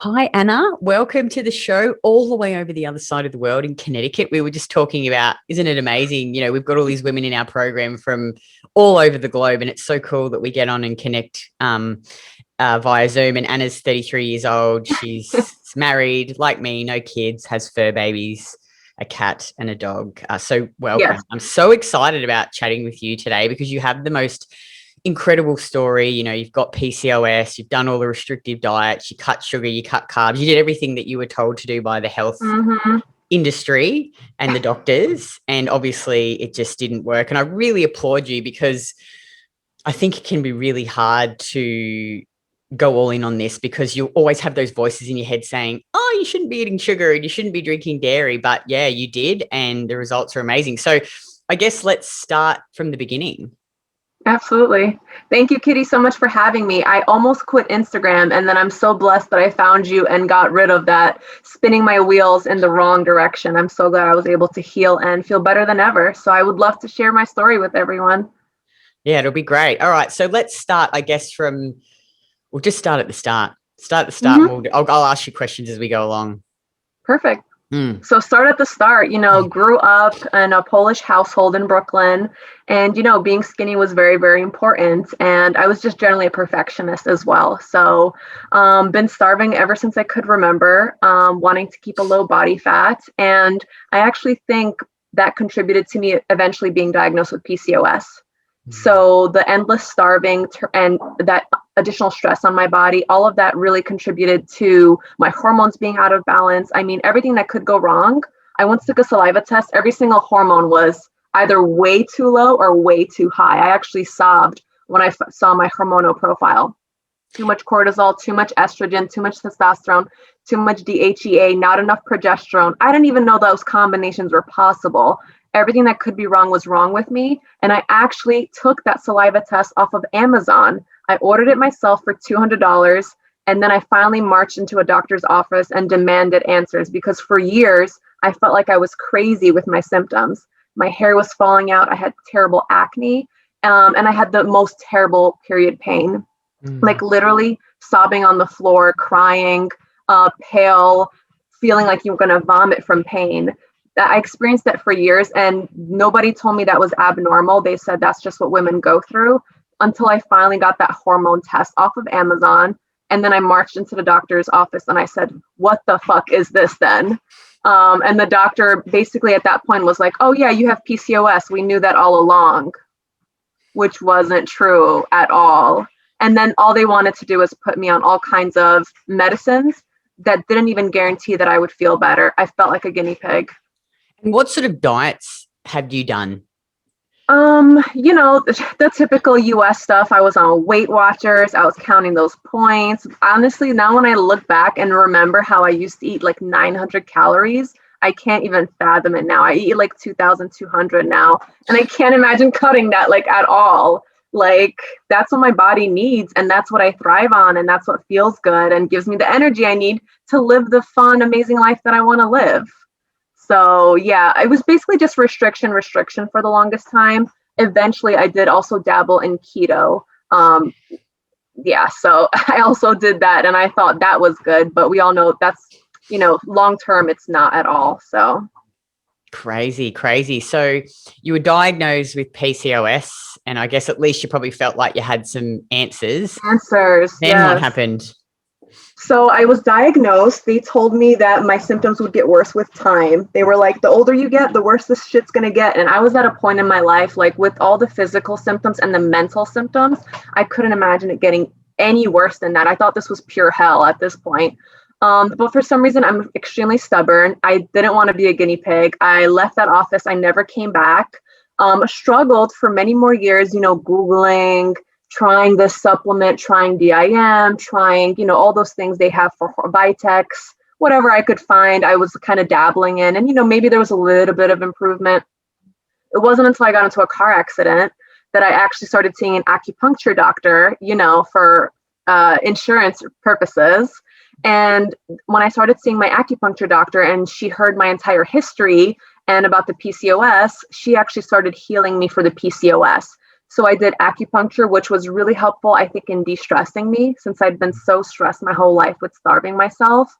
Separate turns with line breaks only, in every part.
Hi, Anna. Welcome to the show all the way over the other side of the world in Connecticut. We were just talking about, isn't it amazing? You know, we've got all these women in our program from all over the globe, and it's so cool that we get on and connect via Zoom. And Anna's 33 years old. She's married, like me, no kids, has fur babies, a cat, and a dog. So welcome.
Yes.
I'm so excited about chatting with you today because you have the most incredible story. You know, you've got PCOS, you've done all the restrictive diets, you cut sugar, you cut carbs, you did everything that you were told to do by the health
Mm-hmm.
industry and the doctors. And obviously it just didn't work. And I really applaud you because I think it can be really hard to go all in on this because you always have those voices in your head saying, oh, you shouldn't be eating sugar and you shouldn't be drinking dairy. But yeah, you did. And the results are amazing. So I guess let's start from the beginning.
Absolutely. Thank you, Kitty, so much for having me. I almost quit Instagram, and then I'm so blessed that I found you and got rid of that spinning my wheels in the wrong direction. I'm so glad I was able to heal and feel better than ever. So I would love to share my story with everyone.
Yeah, it'll be great. All right. So let's start, I guess, we'll just start at the start. Start at the start.
Hmm.
And I'll ask you questions as we go along.
Perfect.
Mm.
So start at the start, grew up in a Polish household in Brooklyn, and being skinny was very, very important. And I was just generally a perfectionist as well. So been starving ever since I could remember, wanting to keep a low body fat. And I actually think that contributed to me eventually being diagnosed with PCOS. So the endless starving and that additional stress on my body, all of that really contributed to my hormones being out of balance. I mean, everything that could go wrong. I once took a saliva test. Every single hormone was either way too low or way too high. I actually sobbed when I saw my hormonal profile. Too much cortisol, too much estrogen, too much testosterone, too much DHEA, not enough progesterone. I didn't even know those combinations were possible. Everything that could be wrong was wrong with me. And I actually took that saliva test off of Amazon. I ordered it myself for $200. And then I finally marched into a doctor's office and demanded answers because for years, I felt like I was crazy with my symptoms. My hair was falling out. I had terrible acne. And I had the most terrible period pain, like literally sobbing on the floor, crying, pale, feeling like you were going to vomit from pain. I experienced that for years, and nobody told me that was abnormal. They said that's just what women go through until I finally got that hormone test off of Amazon. And then I marched into the doctor's office and I said, what the fuck is this then? And the doctor basically at that point was like, oh, yeah, you have PCOS. We knew that all along, which wasn't true at all. And then all they wanted to do was put me on all kinds of medicines that didn't even guarantee that I would feel better. I felt like a guinea pig.
And what sort of diets have you done?
The typical US stuff. I was on Weight Watchers. I was counting those points. Honestly, now when I look back and remember how I used to eat like 900 calories, I can't even fathom it now. I eat like 2,200 now, and I can't imagine cutting that like at all. Like that's what my body needs, and that's what I thrive on, and that's what feels good and gives me the energy I need to live the fun, amazing life that I want to live. So yeah, it was basically just restriction for the longest time. Eventually, I did also dabble in keto. Yeah, so I also did that, and I thought that was good, but we all know that's, long term, it's not at all. So
Crazy, crazy. So you were diagnosed with PCOS, and I guess at least you probably felt like you had some answers.
answers,
Then what
yes.
happened?
So I was diagnosed. They told me that my symptoms would get worse with time. They were like, the older you get, the worse this shit's gonna get. And I was at a point in my life, like with all the physical symptoms and the mental symptoms, I couldn't imagine it getting any worse than that. I thought this was pure hell at this point. But for some reason, I'm extremely stubborn. I didn't want to be a guinea pig. I left that office. I never came back. Struggled for many more years, Googling, trying this supplement, trying DIM, trying, all those things they have for Vitex, whatever I could find, I was kind of dabbling in. And, maybe there was a little bit of improvement. It wasn't until I got into a car accident that I actually started seeing an acupuncture doctor, for insurance purposes. And when I started seeing my acupuncture doctor and she heard my entire history and about the PCOS, she actually started healing me for the PCOS. So I did acupuncture, which was really helpful, I think, in de-stressing me, since I'd been so stressed my whole life with starving myself,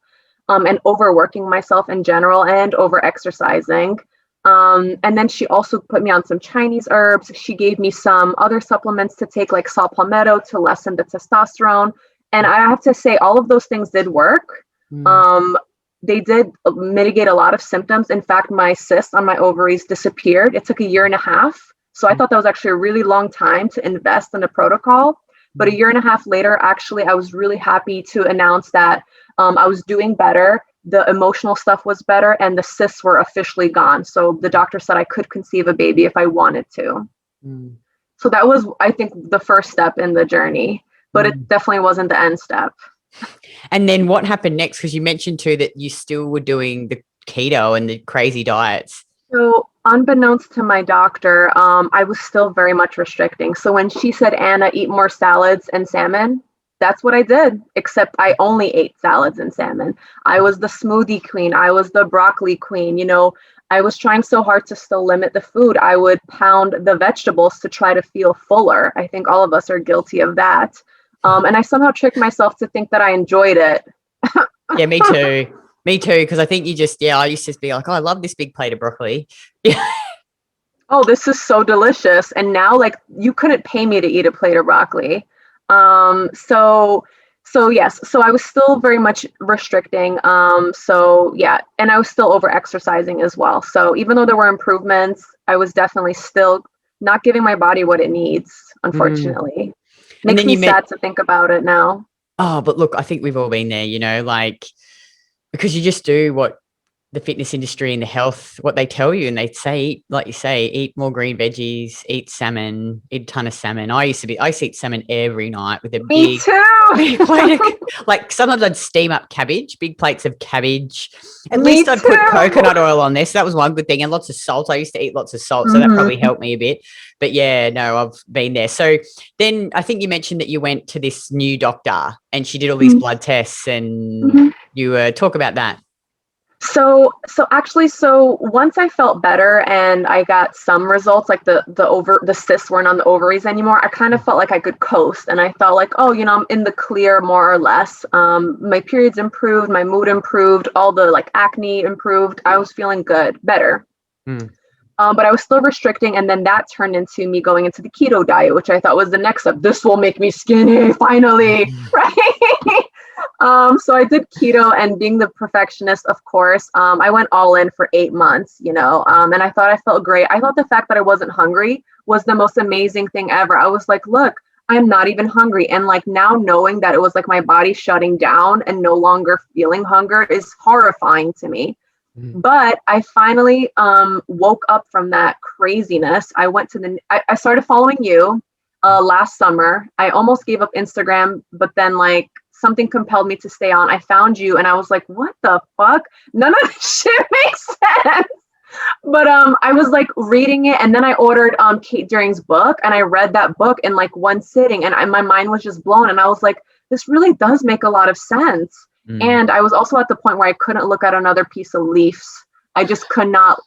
and overworking myself in general, and over exercising. And then she also put me on some Chinese herbs. She gave me some other supplements to take, like saw palmetto, to lessen the testosterone. And I have to say, all of those things did work. They did mitigate a lot of symptoms. In fact, my cysts on my ovaries disappeared. It took 1.5 years. So I thought that was actually a really long time to invest in a protocol. But 1.5 years later, actually, I was really happy to announce that I was doing better. The emotional stuff was better, and the cysts were officially gone. So the doctor said I could conceive a baby if I wanted to. So that was, I think, the first step in the journey, but it definitely wasn't the end step.
And then what happened next? Because you mentioned too that you still were doing the keto and the crazy diets.
So unbeknownst to my doctor, I was still very much restricting. So when she said, Anna, eat more salads and salmon, that's what I did, except I only ate salads and salmon. I was the smoothie queen. I was the broccoli queen. You know, I was trying so hard to still limit the food. I would pound the vegetables to try to feel fuller. I think all of us are guilty of that. And I somehow tricked myself to think that I enjoyed it.
Yeah, me too. Me too. Because I think I used to be like, oh, I love this big plate of broccoli.
Oh, this is so delicious. And now, like, you couldn't pay me to eat a plate of broccoli. So yes, so I was still very much restricting. So yeah, and I was still over exercising as well. So even though there were improvements, I was definitely still not giving my body what it needs, unfortunately. Makes me sad to think about it now.
Oh, but look, I think we've all been there, you know, like, because you just do what the fitness industry and the health, what they tell you, and they say, like you say, eat more green veggies, eat salmon, eat a ton of salmon. I used to eat salmon every night with a big plate of, like, sometimes I'd steam up cabbage, big plates of cabbage. At least I'd put coconut oil on there. So that was one good thing. And lots of salt. I used to eat lots of salt. So that probably helped me a bit. But yeah, no, I've been there. So then I think you mentioned that you went to this new doctor and she did all these blood tests, and you talk about that.
So once I felt better and I got some results, like the cysts weren't on the ovaries anymore, I kind of felt like I could coast, and I felt like, oh, you know, I'm in the clear more or less. My periods improved, my mood improved, all the like acne improved. I was feeling good, better. But I was still restricting, and then that turned into me going into the keto diet, which I thought was the next step. This will make me skinny, finally, right? So I did keto, and being the perfectionist, of course, I went all in for 8 months, you know, and I thought I felt great. I thought the fact that I wasn't hungry was the most amazing thing ever. I was like, look, I'm not even hungry. And like now knowing that it was like my body shutting down and no longer feeling hunger is horrifying to me. But I finally woke up from that craziness. I started following you last summer. I almost gave up Instagram, but then like something compelled me to stay on. I found you and I was like, what the fuck? None of this shit makes sense. But I was like reading it, and then I ordered Kate Deering's book, and I read that book in like one sitting, and my mind was just blown. And I was like, this really does make a lot of sense. And I was also at the point where I couldn't look at another piece of leaves. I just could not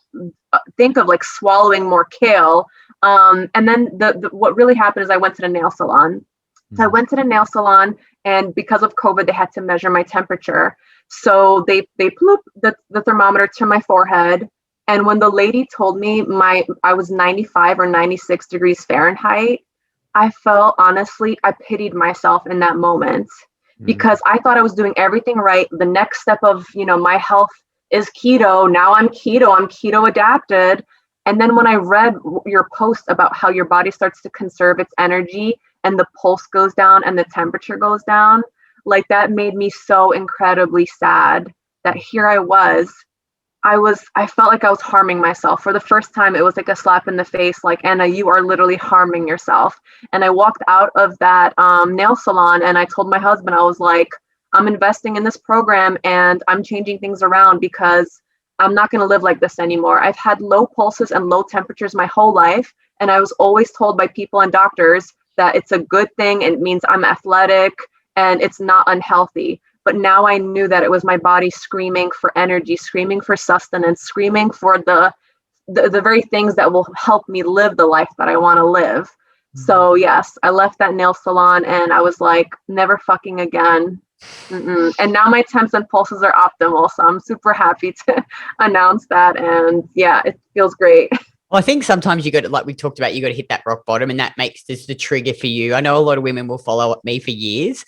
think of like swallowing more kale. And then what really happened is I went to the nail salon. So I went to the nail salon, and because of COVID, they had to measure my temperature. So they put the thermometer to my forehead. And when the lady told me I was 95 or 96 degrees Fahrenheit, I felt, honestly, I pitied myself in that moment, because I thought I was doing everything right. The next step of, you know, my health is keto. Now I'm keto adapted. And then when I read your post about how your body starts to conserve its energy and the pulse goes down and the temperature goes down, like that made me so incredibly sad that here I felt like I was harming myself. For the first time, it was like a slap in the face, like, Anna, you are literally harming yourself. And I walked out of that nail salon, and I told my husband, I was like, I'm investing in this program and I'm changing things around because I'm not going to live like this anymore. I've had low pulses and low temperatures my whole life. And I was always told by people and doctors that it's a good thing. It means I'm athletic and it's not unhealthy. But now I knew that it was my body screaming for energy, screaming for sustenance, screaming for the very things that will help me live the life that I want to live. So yes, I left that nail salon and I was like, never fucking again. Mm-mm. And now my temps and pulses are optimal. So I'm super happy to announce that. And yeah, it feels great.
Well, I think sometimes you got to, like we talked about, you got to hit that rock bottom, and that makes this the trigger for you. I know a lot of women will follow up me for years.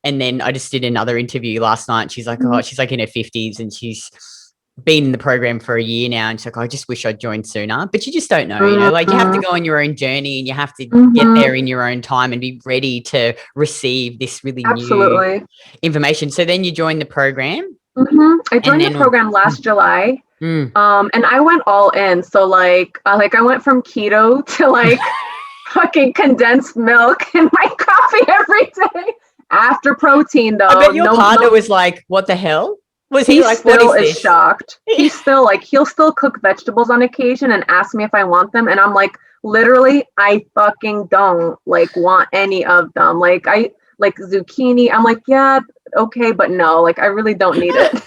And then I just did another interview last night. She's like, oh, she's like in her 50s and she's been in the program for a year now. And she's like, I just wish I'd joined sooner. But you just don't know, like you have to go on your own journey and you have to get there in your own time and be ready to receive this really new information. So then you joined the program.
I joined the program last July. And I went all in. So like I went from keto to like fucking condensed milk in my coffee every day. After protein, though.
I bet your partner was like, what the hell? Was he like,
what
is this?
Shocked. He's still like, he'll still cook vegetables on occasion and ask me if I want them. And I'm like, literally, I fucking don't like want any of them. Like I like zucchini. I'm like, yeah, okay, but no, like I really don't need it.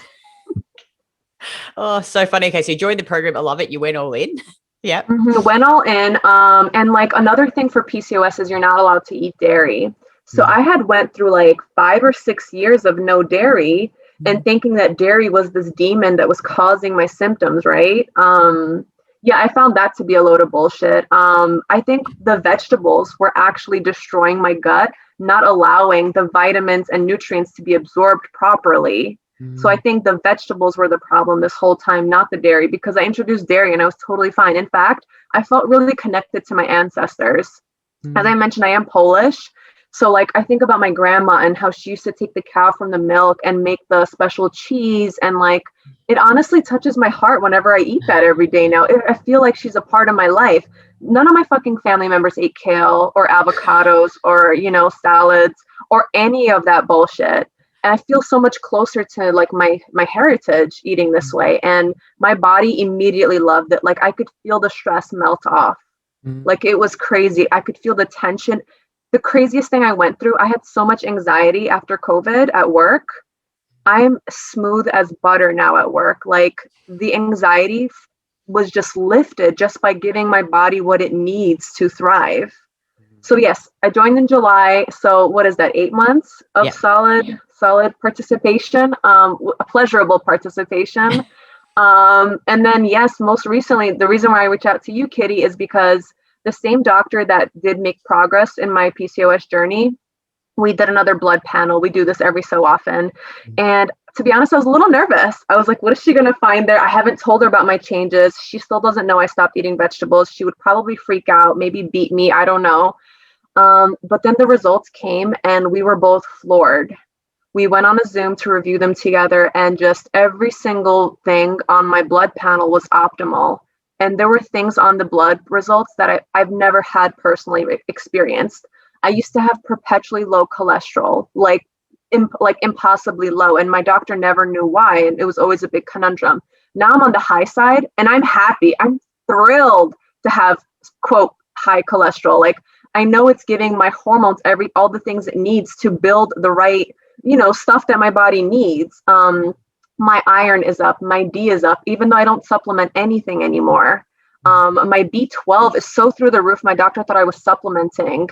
Oh, so funny. Okay, so you joined the program. I love it. You went all in. Yeah.
Went all in. And like another thing for PCOS is you're not allowed to eat dairy. So I had went through like 5 or 6 years of no dairy and thinking that dairy was this demon that was causing my symptoms, right? Yeah, I found that to be a load of bullshit. I think the vegetables were actually destroying my gut, not allowing the vitamins and nutrients to be absorbed properly. So I think the vegetables were the problem this whole time, not the dairy, because I introduced dairy and I was totally fine. In fact, I felt really connected to my ancestors. As I mentioned, I am Polish. So like I think about my grandma and how she used to take the cow from the milk and make the special cheese. And like, it honestly touches my heart whenever I eat that every day now. I feel like she's a part of my life. None of my fucking family members ate kale or avocados or, you know, salads or any of that bullshit. And I feel so much closer to like my heritage eating this way. And my body immediately loved it. Like I could feel the stress melt off. Like it was crazy. I could feel the tension. The craziest thing I went through, I had so much anxiety after COVID at work. I'm smooth as butter now at work. Like the anxiety was just lifted just by giving my body what it needs to thrive. So yes, I joined in July. So what is that? 8 months of solid participation, a pleasurable participation. And then yes, most recently, the reason why I reached out to you, Kitty, is because the same doctor that did make progress in my PCOS journey, we did another blood panel. We do this every so often. And to be honest, I was a little nervous. I was like, what is she going to find there? I haven't told her about my changes. She still doesn't know I stopped eating vegetables. She would probably freak out, maybe beat me. I don't know. But then the results came and we were both floored. We went on a Zoom to review them together and just every single thing on my blood panel was optimal. And there were things on the blood results that I've never had personally experienced. I used to have perpetually low cholesterol, like impossibly low. And my doctor never knew why. And it was always a big conundrum. Now I'm on the high side and I'm happy. I'm thrilled to have, quote, high cholesterol. Like I know it's giving my hormones all the things it needs to build the right, you know, stuff that my body needs. My iron is up, my D is up, even though I don't supplement anything anymore. My B12 is so through the roof. My doctor thought I was supplementing.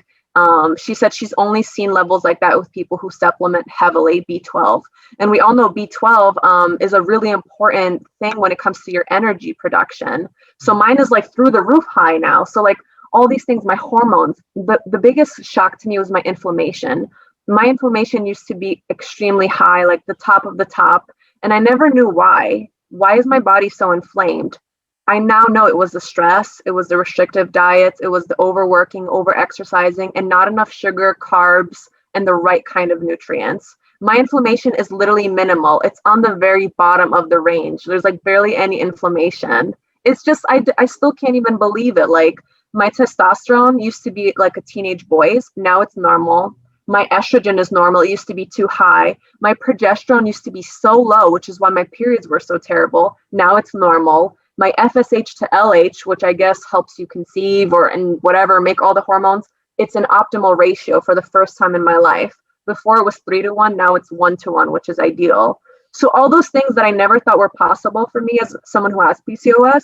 She said she's only seen levels like that with people who supplement heavily B12. And we all know B12 is a really important thing when it comes to your energy production. So mine is like through the roof high now. So like all these things, my hormones, the biggest shock to me was my inflammation. My inflammation used to be extremely high, like the top of the top. And I never knew why. Why is my body so inflamed? I now know it was the stress, it was the restrictive diets, it was the overworking, over-exercising, and not enough sugar, carbs, and the right kind of nutrients. My inflammation is literally minimal. It's on the very bottom of the range. There's like barely any inflammation. It's just, I still can't even believe it. Like my testosterone used to be like a teenage boy's. Now it's normal. My estrogen is normal. It used to be too high. My progesterone used to be so low, which is why my periods were so terrible. Now it's normal. My FSH to LH, which I guess helps you conceive and whatever, make all the hormones, it's an optimal ratio for the first time in my life. Before it was 3-to-1, now it's 1-to-1, which is ideal. So all those things that I never thought were possible for me as someone who has PCOS,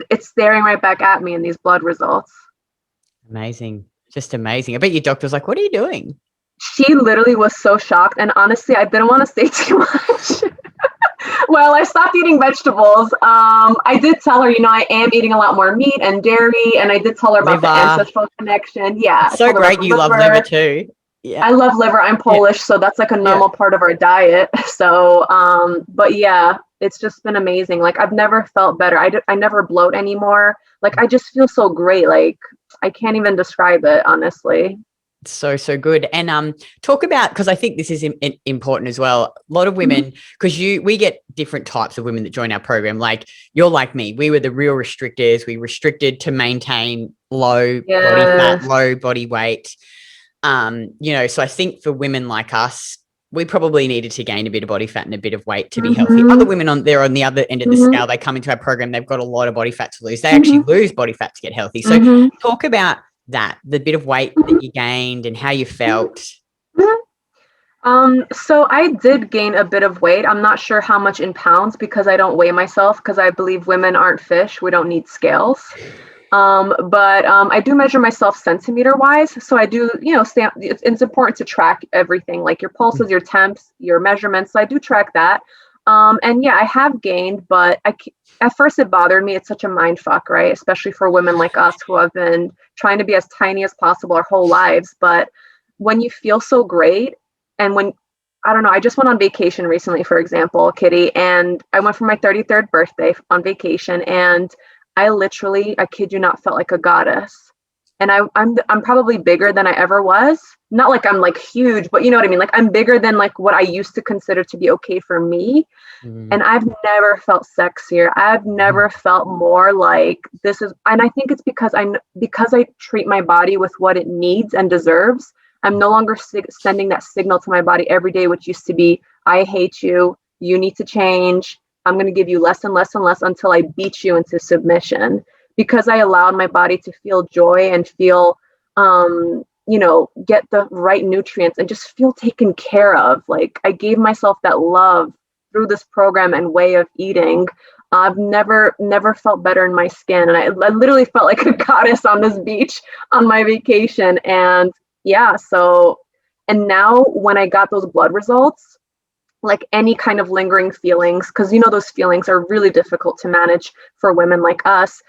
it's staring right back at me in these blood results.
Amazing. Just amazing. I bet your doctor was like, what are you doing?
She literally was so shocked. And honestly, I didn't want to say too much. Well, I stopped eating vegetables. I did tell her, I am eating a lot more meat and dairy, and I did tell her about the ancestral connection. Yeah,
it's so great you love liver too.
Yeah, I love liver. I'm Polish, so that's like a normal part of our diet. So, but yeah, it's just been amazing. Like I've never felt better. I never bloat anymore. Like I just feel so great. Like I can't even describe it, honestly.
So good. And talk about, because I think this is important as well. A lot of women, because we get different types of women that join our program. Like you're like me, we were the real restrictors. We restricted to maintain low body fat, low body weight. So I think for women like us, we probably needed to gain a bit of body fat and a bit of weight to be healthy. Other women on the other end of the scale, they come into our program, they've got a lot of body fat to lose. They actually lose body fat to get healthy. So talk about that, the bit of weight that you gained and how you felt.
So I did gain a bit of weight. I'm not sure how much in pounds because I don't weigh myself because I believe women aren't fish. We don't need scales. But I do measure myself centimeter wise. So I do, it's important to track everything like your pulses, your temps, your measurements. So I do track that. And yeah, I have gained, but at first it bothered me. It's such a mind fuck, right? Especially for women like us who have been trying to be as tiny as possible our whole lives. But when you feel so great, and I don't know, I just went on vacation recently, for example, Kitty, and I went for my 33rd birthday on vacation, and I literally, I kid you not, felt like a goddess. And I'm probably bigger than I ever was. Not like I'm like huge, but you know what I mean? Like I'm bigger than like what I used to consider to be okay for me. And I've never felt sexier. I've never felt more like this is, and I think it's because I treat my body with what it needs and deserves. I'm no longer sending that signal to my body every day, which used to be, I hate you. You need to change. I'm going to give you less and less and less until I beat you into submission, because I allowed my body to feel joy and feel, get the right nutrients and just feel taken care of. Like I gave myself that love through this program and way of eating. I've never felt better in my skin. And I literally felt like a goddess on this beach on my vacation. And yeah, and now when I got those blood results, like any kind of lingering feelings, because those feelings are really difficult to manage for women like us.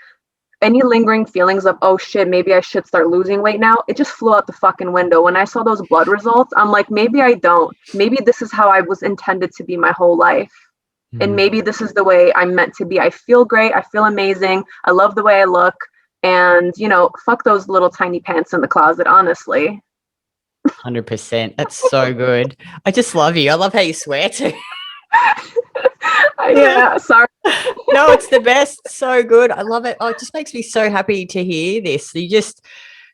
Any lingering feelings of, oh shit, maybe I should start losing weight now, it just flew out the fucking window. When I saw those blood results, I'm like, maybe I don't. Maybe this is how I was intended to be my whole life. And maybe this is the way I'm meant to be. I feel great. I feel amazing. I love the way I look. And, fuck those little tiny pants in the closet, honestly.
100%. That's so good. I just love you. I love how you swear too.
Yeah, sorry.
No, it's the best. So good. I love it. Oh, it just makes me so happy to hear this. You just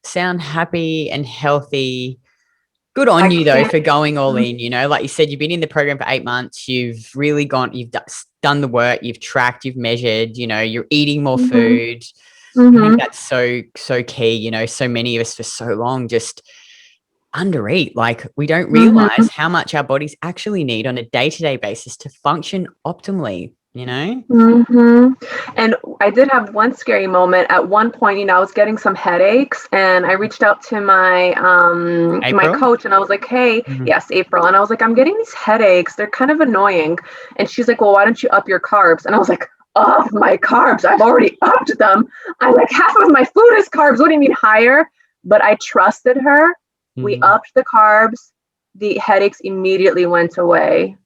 sound happy and healthy. Good on you though for going all in. Like you said, you've been in the program for 8 months. You've really you've done the work, you've tracked, you've measured, you're eating more food. I think that's so key. So many of us for so long just undereat. Like we don't realize how much our bodies actually need on a day-to-day basis to function optimally,
And I did have one scary moment at one point. I was getting some headaches, and I reached out to my my coach, and I was like, hey, yes, April. And I was like, I'm getting these headaches, they're kind of annoying. And she's like, well, why don't you up your carbs? And I was like, up my carbs? I've already upped them. I'm like, half of my food is carbs. What do you mean higher? But I trusted her. We upped the carbs. The headaches immediately went away.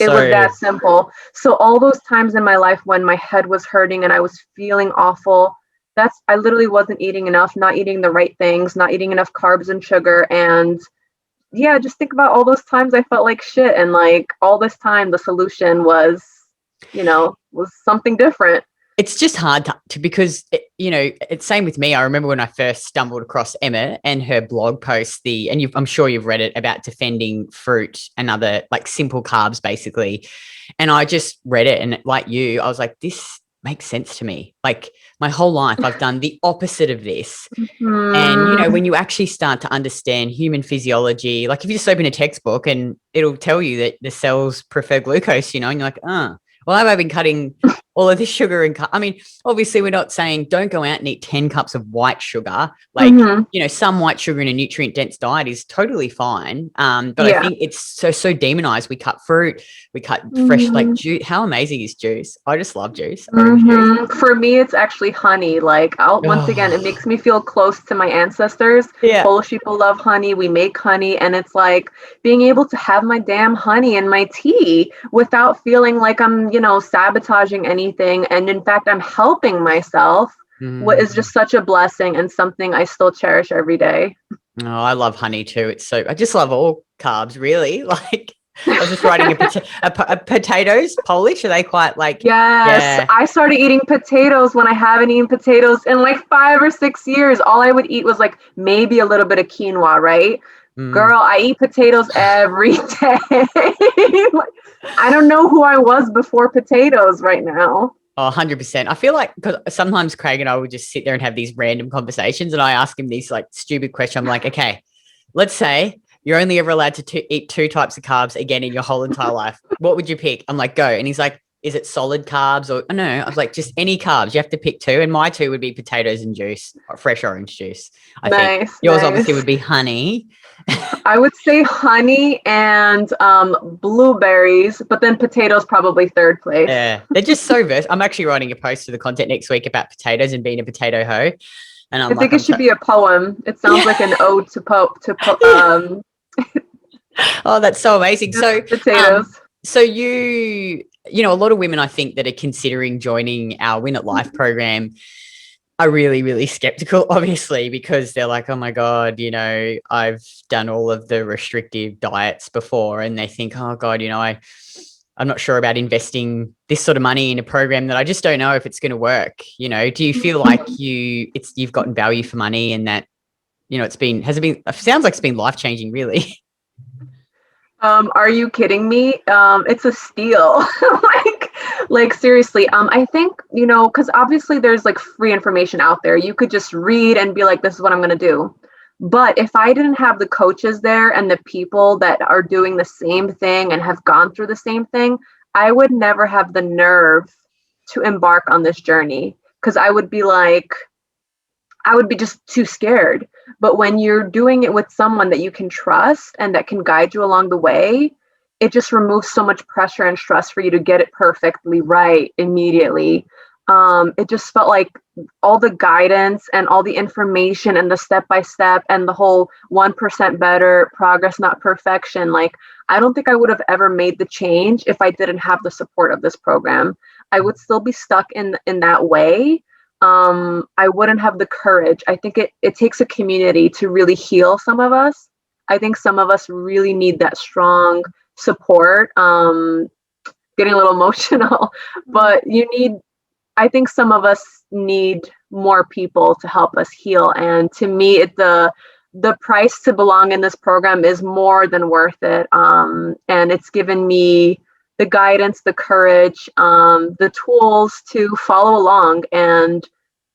It was that simple. So all those times in my life when my head was hurting and I was feeling awful, I literally wasn't eating enough, not eating the right things, not eating enough carbs and sugar. And yeah, just think about all those times I felt like shit. And like all this time, the solution was something different.
It's just hard to because, it's same with me. I remember when I first stumbled across Emma and her blog post, I'm sure you've read it, about defending fruit and other like simple carbs basically. And I just read it, and like you, I was like, this makes sense to me. Like my whole life, I've done the opposite of this. And, when you actually start to understand human physiology, like if you just open a textbook and it'll tell you that the cells prefer glucose, and you're like, well, have I been cutting all of this sugar and I mean, obviously we're not saying don't go out and eat 10 cups of white sugar. Like,
Mm-hmm.
some white sugar in a nutrient dense diet is totally fine. But I
Yeah.
think it's so demonized. We cut fruit, we cut fresh, like
Mm-hmm.
juice. How amazing is juice? I just love juice, orange juice.
Hmm. For me, it's actually honey. Like, once again, it
Oh,
makes me feel close to my ancestors.
yeah.
Polish people love honey. We make honey, and it's like being able to have my damn honey in my tea without feeling like I'm, sabotaging anything. And in fact, I'm helping myself. What is
Mm.
just such a blessing and something I still cherish every day.
Oh, I love honey too. I just love all carbs, really. Like, I was just writing a potatoes, Polish. Are they quite like,
Yes,
yeah.
I started eating potatoes when I haven't eaten potatoes in like 5 or 6 years. All I would eat was like maybe a little bit of quinoa, right?
Mm.
Girl, I eat potatoes every day. Like, I don't know who I was before potatoes right now.
Oh, 100%. I feel like because sometimes Craig and I will just sit there and have these random conversations, and I ask him these like stupid questions. I'm like, okay, let's say you're only ever allowed to eat two types of carbs again in your whole entire life. What would you pick? I'm like, go. And he's like, is it solid carbs or no? I was like, just any carbs. You have to pick two. And my two would be potatoes and juice, or fresh orange juice. I think
Nice,
yours obviously
nice.
would be honey.
I would say honey and blueberries, but then potatoes probably third place.
Yeah, they're just so versatile. I'm actually writing a post to the content next week about potatoes and being a potato hoe. And I'm
I
like,
think it should be a poem. It sounds like an ode to
oh, that's so amazing.
potatoes.
So a lot of women I think that are considering joining our Win at Life program are really, really skeptical, obviously, because they're like, oh my God, I've done all of the restrictive diets before, and they think, oh God, I'm not sure about investing this sort of money in a program that I just don't know if it's going to work. Do you feel like you've gotten value for money, and that, it sounds like it's been life-changing, really.
Are you kidding me? It's a steal. like seriously. I think, because obviously there's like free information out there. You could just read and be like, this is what I'm gonna do. But if I didn't have the coaches there and the people that are doing the same thing and have gone through the same thing, I would never have the nerve to embark on this journey. Because I would be just too scared. But when you're doing it with someone that you can trust and that can guide you along the way, it just removes so much pressure and stress for you to get it perfectly right immediately. It just felt like all the guidance and all the information and the step by step and the whole 1% better progress, not perfection. Like, I don't think I would have ever made the change if I didn't have the support of this program. I would still be stuck in that way. I wouldn't have the courage. I think it takes a community to really heal some of us. I think some of us really need that strong support. Getting a little emotional, but I think some of us need more people to help us heal. And to me, the price to belong in this program is more than worth it. And it's given me the guidance, the courage, the tools to follow along. And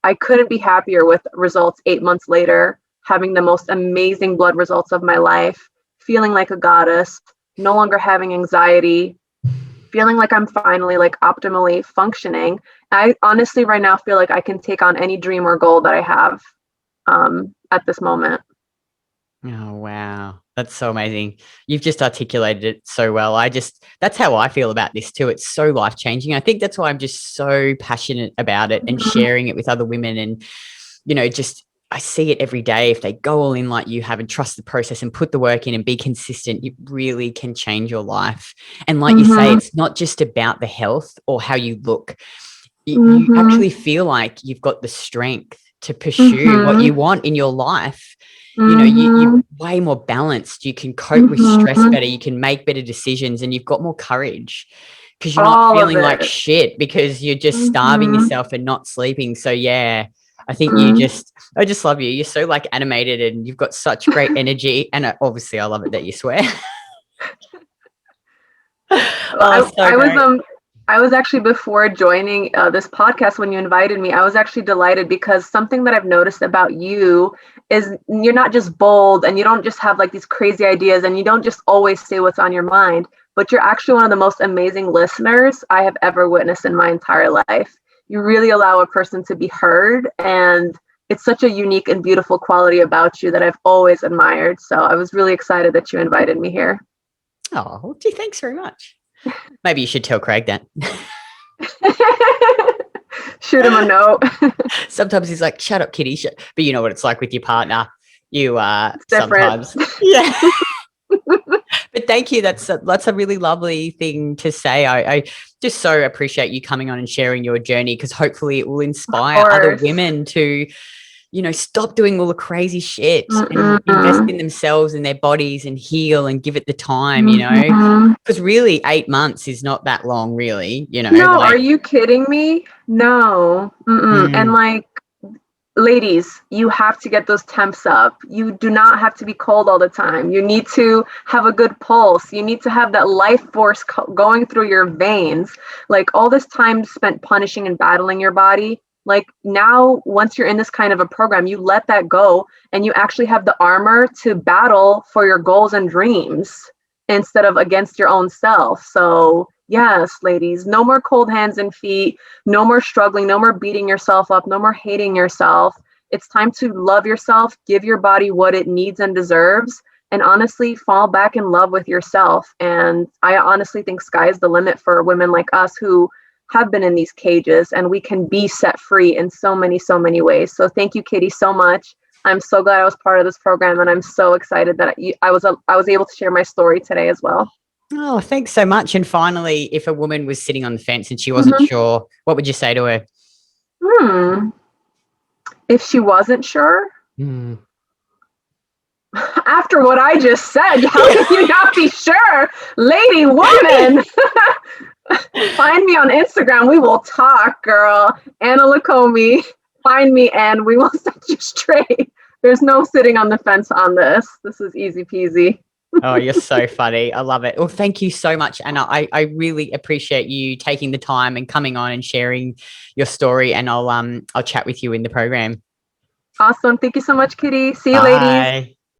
I couldn't be happier with results 8 months later, having the most amazing blood results of my life, feeling like a goddess, no longer having anxiety, feeling like I'm finally like optimally functioning. I honestly right now feel like I can take on any dream or goal that I have at this moment.
Oh, wow. That's so amazing. You've just articulated it so well. That's how I feel about this too. It's so life changing. I think that's why I'm just so passionate about it and
Mhm.
sharing it with other women. And, just I see it every day. If they go all in like you have and trust the process and put the work in and be consistent, it really can change your life. And like you say,
Mhm.
it's not just about the health or how you look. You
Mhm.
actually feel like you've got the strength to pursue what
Mhm.
you want in your life. You're
Mhm.
way more balanced. You can cope with stress
Mhm.
better. You can make better decisions, and you've got more courage because you're not
All of
feeling like
it.
shit because you're just starving
Mhm.
yourself and not sleeping. So yeah, I think
Mhm.
I just love you. You're so like animated and you've got such great energy. And obviously I love it that you swear. Oh, so
I was
great.
I was actually before joining this podcast when you invited me. I was actually delighted because something that I've noticed about you is you're not just bold and you don't just have like these crazy ideas and you don't just always say what's on your mind, but you're actually one of the most amazing listeners I have ever witnessed in my entire life. You really allow a person to be heard, and it's such a unique and beautiful quality about you that I've always admired. So I was really excited that you invited me here.
Oh, gee, thanks very much. Maybe you should tell Craig that.
Shoot him a note.
Sometimes he's like, shut up, Kitty. But you know what it's like with your partner. You
Different.
sometimes. Yeah. But thank you. That's a really lovely thing to say. I just so appreciate you coming on and sharing your journey, because hopefully it will inspire other women to, you know, stop doing all the crazy shit and invest in themselves and their bodies and heal and give it the time, you know, because really 8 months is not that long, really, you know.
No, are you kidding me? No. And like, ladies, you have to get those temps up. You do not have to be cold all the time. You need to have a good pulse. You need to have that life force going through your veins. Like, all this time spent punishing and battling your body, like, now once you're in this kind of a program, you let that go and you actually have the armor to battle for your goals and dreams instead of against your own self. So yes, ladies, no more cold hands and feet, no more struggling, no more beating yourself up, no more hating yourself. It's time to love yourself, give your body what it needs and deserves, and honestly fall back in love with yourself. And I honestly think sky's the limit for women like us who have been in these cages, and we can be set free in so many ways. So thank you, Kitty, so much. I'm so glad I was part of this program, and I'm so excited that I was able to share my story today as well.
Oh, thanks so much. And finally, if a woman was sitting on the fence and she wasn't sure, what would you say to her?
If she wasn't sure? After what I just said, how can you not be sure? Lady, woman, find me on Instagram. We will talk, girl. Anna Lacomi, find me and we will set you straight. There's no sitting on the fence on this. This is easy peasy.
Oh, you're so funny. I love it. Well, thank you so much, Anna. I really appreciate you taking the time and coming on and sharing your story. And I'll chat with you in the program.
Awesome. Thank you so much, Kitty. See you, ladies.